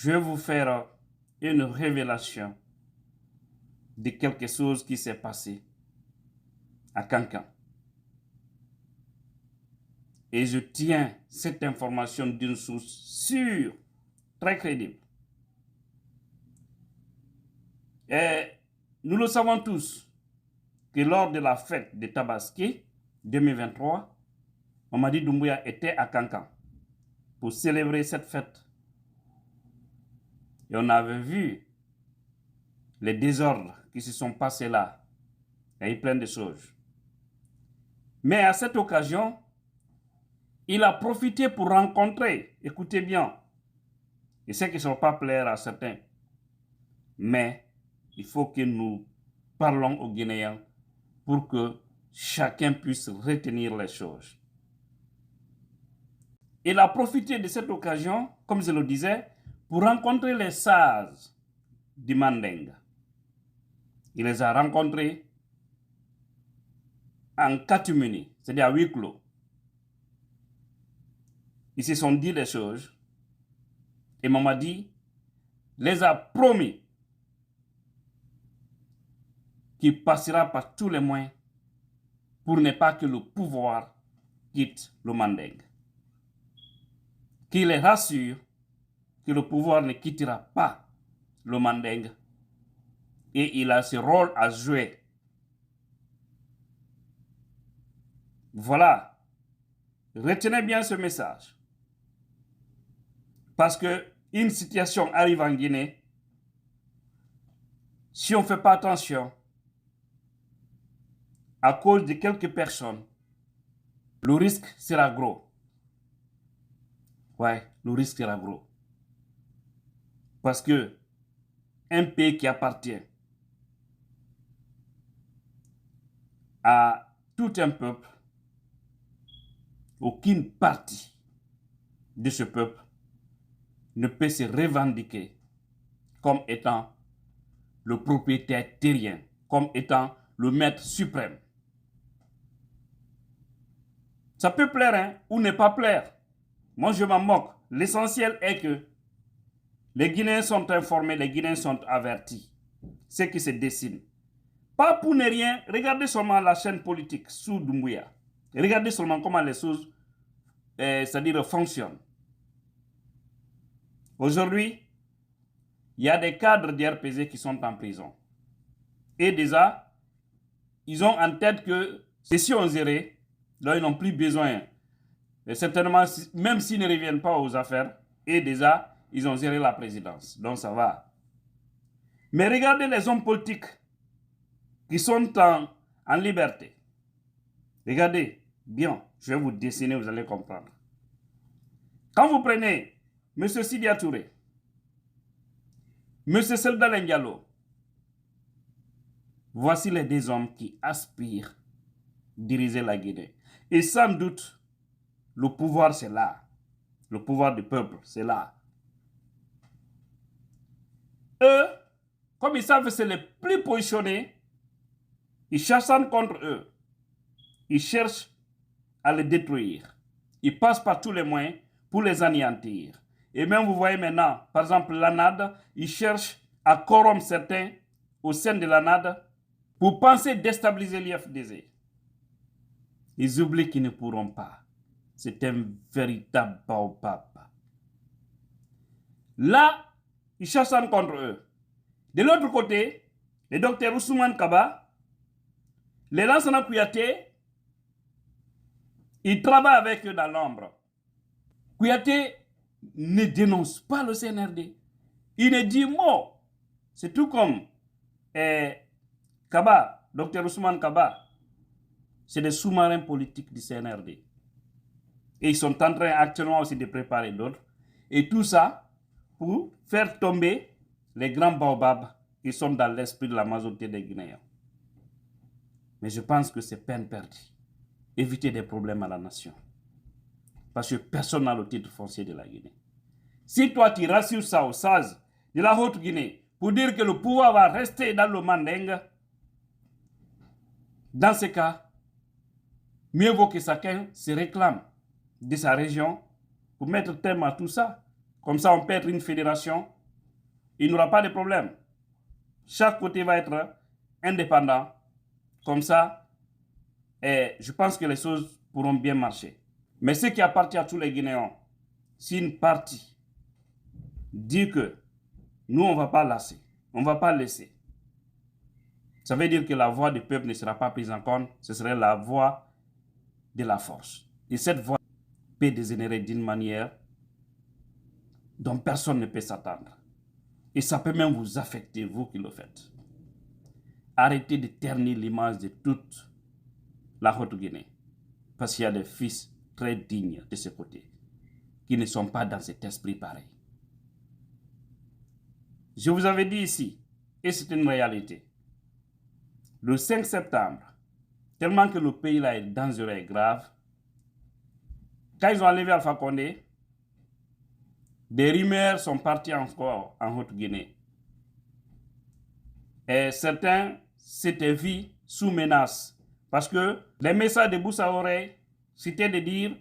je vais vous faire une révélation de quelque chose qui s'est passé à Kankan. Et je tiens cette information d'une source sûre, très crédible. Et nous le savons tous que lors de la fête de Tabaski 2023, Mamadi Doumbouya était à Kankan pour célébrer cette fête. Et on avait vu les désordres qui se sont passés là. Il y a eu plein de choses. Mais à cette occasion, il a profité pour rencontrer, écoutez bien, je sais que ça ne va pas plaire à certains, mais il faut que nous parlons aux Guinéens pour que chacun puisse retenir les choses. Il a profité de cette occasion, comme je le disais, pour rencontrer les sages du Manding. Il les a rencontrés en catimini, c'est-à-dire à huis clos. Ils se sont dit des choses et Mamadi les a promis qu'il passera par tous les moyens pour ne pas que le pouvoir quitte le Manding. Qu'il les rassure que le pouvoir ne quittera pas le Manding et il a ce rôle à jouer. Voilà. Retenez bien ce message. Parce que une situation arrive en Guinée, si on ne fait pas attention, à cause de quelques personnes, le risque sera gros. Ouais, le risque sera gros. Parce que un pays qui appartient à tout un peuple, aucune partie de ce peuple ne peut se revendiquer comme étant le propriétaire terrien, comme étant le maître suprême. Ça peut plaire, hein, ou ne pas plaire. Moi, je m'en moque. L'essentiel est que les Guinéens sont informés, les Guinéens sont avertis. Ce qui se dessine. Pas pour ne rien, regardez seulement la chaîne politique sous Doumbouya. Regardez seulement comment les choses, c'est-à-dire fonctionnent. Aujourd'hui, il y a des cadres d'RPZ qui sont en prison. Et déjà, ils ont en tête que si on géré, là ils n'ont plus besoin. Et certainement, même s'ils ne reviennent pas aux affaires, et déjà, ils ont géré la présidence. Donc ça va. Mais regardez les hommes politiques qui sont en liberté. Regardez bien, je vais vous dessiner, vous allez comprendre. Quand vous prenez M. Sidia Touré, M. Selda Diallo, voici les deux hommes qui aspirent diriger la Guinée. Et sans doute, le pouvoir c'est là. Le pouvoir du peuple, c'est là. Eux, comme ils savent que c'est les plus positionnés, ils chassent contre eux. Ils cherchent à les détruire. Ils passent par tous les moyens pour les anéantir. Et même vous voyez maintenant, par exemple, l'ANAD, ils cherchent à corrompre certains au sein de l'ANAD pour penser déstabiliser l'IFDZ. Ils oublient qu'ils ne pourront pas. C'est un véritable baobab. Là, ils chassent contre eux. De l'autre côté, le docteur Ousmane Kaba, les Lansana Kouyaté, ils travaillent avec eux dans l'ombre. Kouyaté ne dénonce pas le CNRD. Il ne dit mot. C'est tout comme Kaba, docteur Ousmane Kaba. C'est des sous-marins politiques du CNRD. Et ils sont en train actuellement aussi de préparer d'autres. Et tout ça pour faire tomber les grands baobabs qui sont dans l'esprit de la majorité des Guinéens. Mais je pense que c'est peine perdue. Éviter des problèmes à la nation. Parce que personne n'a le titre foncier de la Guinée. Si toi tu rassures ça aux sages de la Haute-Guinée pour dire que le pouvoir va rester dans le Manding, dans ce cas, mieux vaut que chacun se réclame de sa région pour mettre terme à tout ça. Comme ça, on peut être une fédération. Il n'y aura pas de problème. Chaque côté va être indépendant. Comme ça, et je pense que les choses pourront bien marcher. Mais ce qui appartient à tous les Guinéens, si une partie dit que nous, on ne va pas lasser, on ne va pas laisser, ça veut dire que la voix du peuple ne sera pas prise en compte, ce serait la voix de la force. Et cette voix peut dégénérer d'une manière dont personne ne peut s'attendre. Et ça peut même vous affecter, vous qui le faites. Arrêtez de ternir l'image de toute la Haute-Guinée. Parce qu'il y a des fils très dignes de ce côté, qui ne sont pas dans cet esprit pareil. Je vous avais dit ici, et c'est une réalité, le 5 septembre, tellement que le pays là est dangereux et grave, quand ils ont enlevé Alpha Condé, des rumeurs sont parties encore en Haute-Guinée. Et certains s'étaient vus sous menace. Parce que les messages de bouche à oreille, c'était de dire,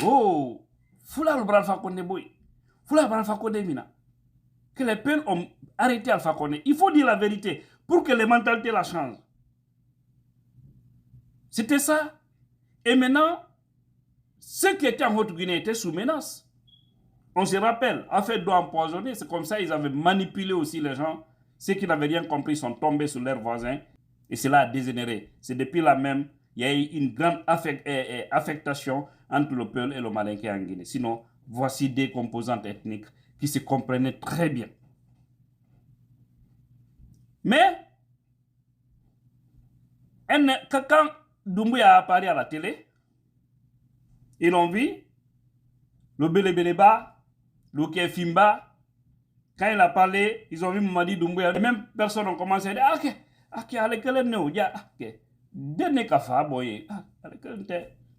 oh, Foula le Alpha Condé boy, Foula le Alpha Condé mina. Que les peuples ont arrêté Alpha Condé. Il faut dire la vérité pour que les mentalités la changent. C'était ça. Et maintenant, ceux qui étaient en Haute-Guinée étaient sous menace. On se rappelle, en fait, d'eau empoisonnée, c'est comme ça ils avaient manipulé aussi les gens. Ceux qui n'avaient rien compris sont tombés sur leurs voisins. Et cela a dégénéré. C'est depuis là même, il y a eu une grande affectation entre le peuple et le Malinké en Guinée. Sinon, voici des composantes ethniques qui se comprenaient très bien. Mais, quand Doumbouya a apparu à la télé, ils l'ont vu, le Belébéléba, le Kefimba, quand il a parlé, ils ont vu Mamadi Doumbouya. Les mêmes personnes ont commencé à dire, ah, ok, avec le néo, ok, denne kafa boye, avec le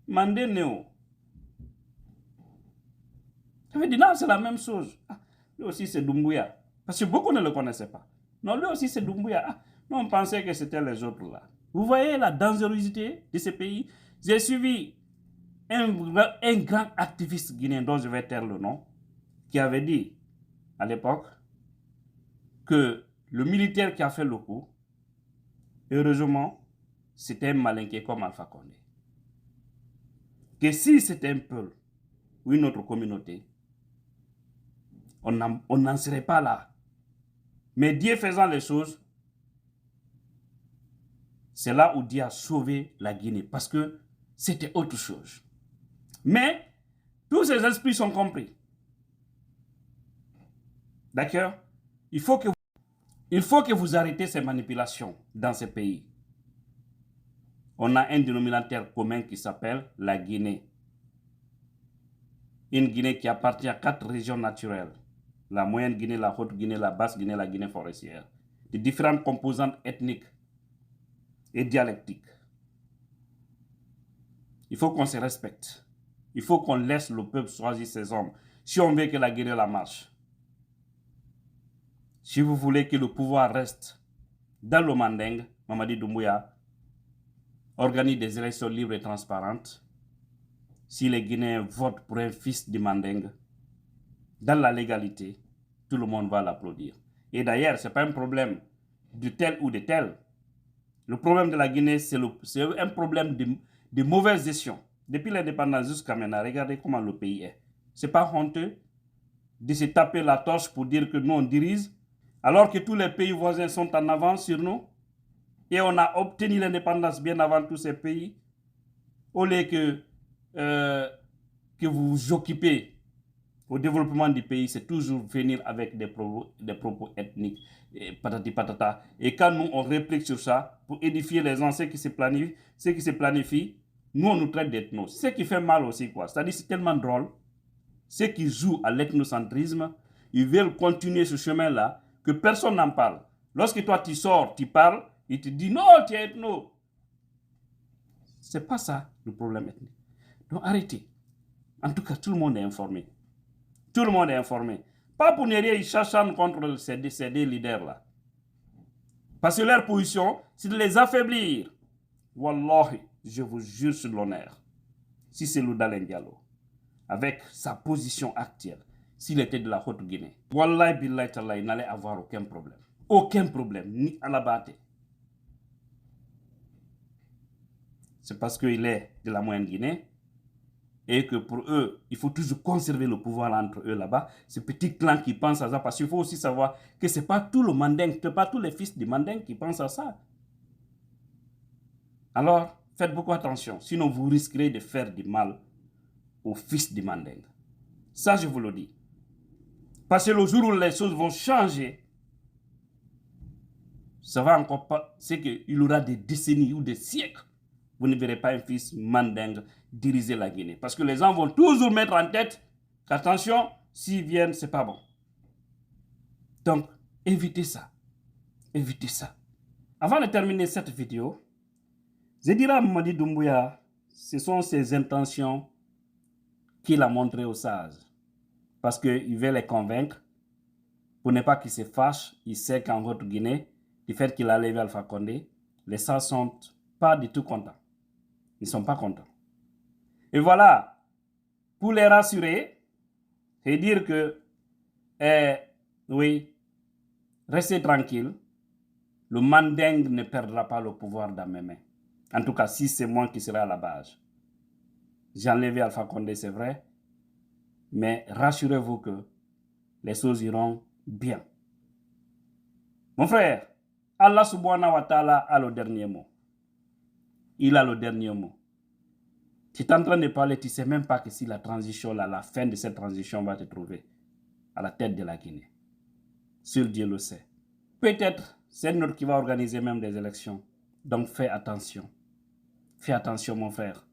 mande néo. Je vais dire, non, c'est la même chose. Ah, lui aussi, c'est Doumbouya. Parce que beaucoup ne le connaissaient pas. Non, lui aussi, c'est Doumbouya. Ah, nous, on pensait que c'était les autres là. Vous voyez la dangerosité de ces pays. J'ai suivi un grand activiste guinéen dont je vais taire le nom, qui avait dit à l'époque que le militaire qui a fait le coup, heureusement, c'était un Malinké comme Alpha Condé. Que si c'était un peuple ou une autre communauté, on n'en serait pas là. Mais Dieu faisant les choses, c'est là où Dieu a sauvé la Guinée, parce que c'était autre chose. Mais tous ces esprits sont compris. D'accord? Il faut que vous arrêtez ces manipulations dans ces pays. On a un dénominateur commun qui s'appelle la Guinée. Une Guinée qui appartient à 4 régions naturelles. La moyenne Guinée, la haute Guinée, la basse Guinée, la Guinée forestière. De différentes composantes ethniques et dialectiques. Il faut qu'on se respecte. Il faut qu'on laisse le peuple choisir ses hommes. Si on veut que la Guinée la marche. Si vous voulez que le pouvoir reste dans le Manding, Mamadi Doumbouya organise des élections libres et transparentes. Si les Guinéens votent pour un fils du Manding, dans la légalité, tout le monde va l'applaudir. Et d'ailleurs, ce n'est pas un problème de tel ou de tel. Le problème de la Guinée, c'est un problème de mauvaise gestion. Depuis l'indépendance jusqu'à maintenant, regardez comment le pays est. Ce n'est pas honteux de se taper la torche pour dire que nous on dirige, alors que tous les pays voisins sont en avance sur nous. Et on a obtenu l'indépendance bien avant tous ces pays. Au lieu que vous vous occupez au développement du pays, c'est toujours venir avec des propos ethniques, et patati patata. Et quand nous, on réplique sur ça, pour édifier les gens, ceux qui se planifient, nous, on nous traite d'ethnos. Ce qui fait mal aussi, quoi. C'est-à-dire, c'est tellement drôle. Ceux qui jouent à l'ethnocentrisme, ils veulent continuer ce chemin-là, que personne n'en parle. Lorsque toi, tu sors, tu parles, ils te disent, non, tu es ethno. C'est pas ça, le problème ethnique. Donc, arrêtez. En tout cas, tout le monde est informé. Tout le monde est informé. Pas pour ne rien, ils chachant contre ces deux leaders-là. Parce que leur position, c'est de les affaiblir. Wallahi, je vous jure sur l'honneur. Si c'est Loudalen Diallo, avec sa position actuelle, s'il était de la Haute-Guinée. Wallahi billahi tallahi, il n'allait avoir aucun problème. Aucun problème, ni à la bâté. C'est parce qu'il est de la Moyenne-Guinée et que pour eux, il faut toujours conserver le pouvoir entre eux là-bas. Ce petit clan qui pense à ça, parce qu'il faut aussi savoir que ce n'est pas tout le Manding, ce n'est pas tous les fils du Manding qui pensent à ça. Alors, faites beaucoup attention, sinon vous risquerez de faire du mal aux fils du Manding. Ça, je vous le dis. Parce que le jour où les choses vont changer, ça va encore pas, c'est qu'il y aura des décennies ou des siècles. Vous ne verrez pas un fils Manding diriger la Guinée. Parce que les gens vont toujours mettre en tête qu'attention, s'ils viennent, c'est pas bon. Donc, évitez ça. Évitez ça. Avant de terminer cette vidéo, je dirais à Mamadi Doumbouya, ce sont ses intentions qu'il a montrées aux sages. Parce qu'il veut les convaincre. Pour ne pas qu'ils se fâchent, il sait qu'en Haute-Guinée, du fait qu'il a levé Alpha Condé, les sages ne sont pas du tout contents. Ils ne sont pas contents. Et voilà, pour les rassurer et dire que, oui, restez tranquille, le Manding ne perdra pas le pouvoir dans mes mains. En tout cas, si c'est moi qui serai à la base. J'ai enlevé Alpha Condé, c'est vrai, mais rassurez-vous que les choses iront bien. Mon frère, Allah subhanahu wa ta'ala a le dernier mot. Il a le dernier mot. Tu es en train de parler, tu ne sais même pas que si la transition, la fin de cette transition va te trouver à la tête de la Guinée. Seul Dieu le sait. Peut-être c'est notre qui va organiser même des élections. Donc fais attention. Fais attention mon frère.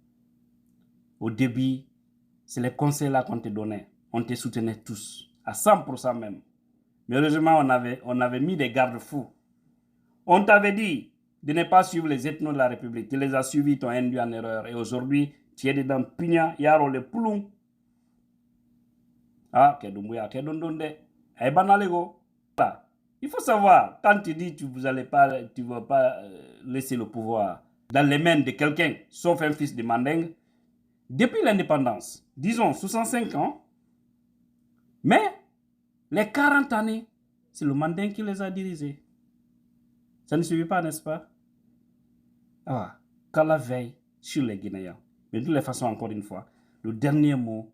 Au début, c'est les conseils là qu'on te donnait. On te soutenait tous, à 100% même. Mais heureusement, on avait mis des garde-fous. On t'avait dit de ne pas suivre les ethnos de la République. Tu les as suivis, tu as induit en erreur. Et aujourd'hui, tu es dedans, Pigna, Yaro, le Poulon. Ah, Kedumbuya, Kedondonde. Eh, banalego. Voilà. Il faut savoir, quand tu dis que tu ne vas pas laisser le pouvoir dans les mains de quelqu'un, sauf un fils de Manding, depuis l'indépendance, disons 65 ans, mais les 40 années, c'est le Manding qui les a dirigés. Ça ne suffit pas, n'est-ce pas? Ah, qu'Allah veille sur les Guinéens. Mais de toute façon, encore une fois, le dernier mot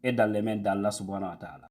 est dans les mains d'Allah subhanahu wa ta'ala.